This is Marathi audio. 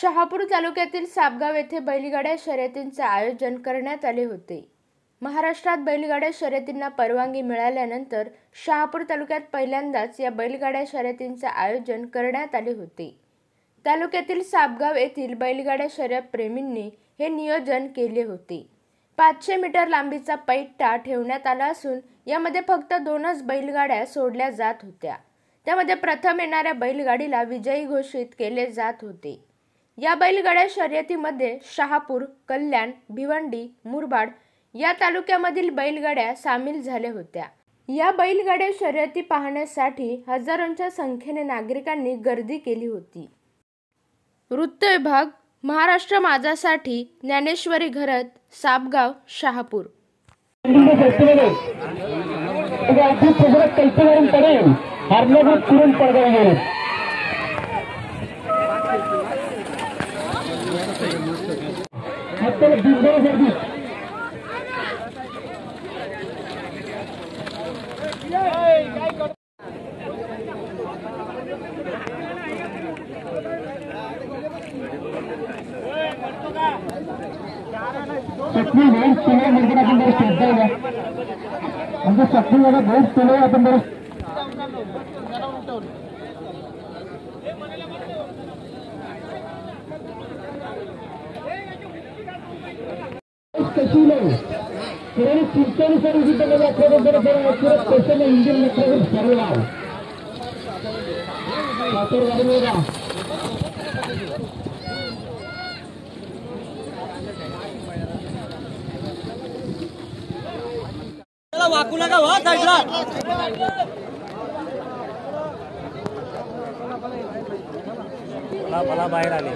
शहापूर तालुक्यातील सापगाव येथे बैलगाड्या शर्यतींचे आयोजन करण्यात आले होते। महाराष्ट्रात बैलगाड्या शर्यतींना परवानगी मिळाल्यानंतर शहापूर तालुक्यात पहिल्यांदाच या बैलगाड्या शर्यतींचे आयोजन करण्यात आले होते। तालुक्यातील सापगाव येथील बैलगाड्या शर्यत प्रेमींनी हे नियोजन केले होते। 500 मीटर लांबीचा पैठा ठेवण्यात आला असून यामध्ये फक्त 2च बैलगाड्या सोडल्या जात होत्या। त्यामध्ये प्रथम येणाऱ्या बैलगाडीला विजयी घोषित केले जात होते। या बैलगाड्या शर्यतीमध्ये शहापूर, कल्याण, भिवंडी, मुरबाड या तालुक्यामधील बैलगाड्या सामील झाल्या होत्या। या बैलगाड्या शर्यती पाहण्यासाठी हजारोंच्या संख्येने नागरिकांनी गर्दी केली होती। वृत्त विभाग, महाराष्ट्र माझासाठी ज्ञानेश्वरी घरत, सापगाव, शहापूर। वाकू नका वा साईडला मला बाहेर आले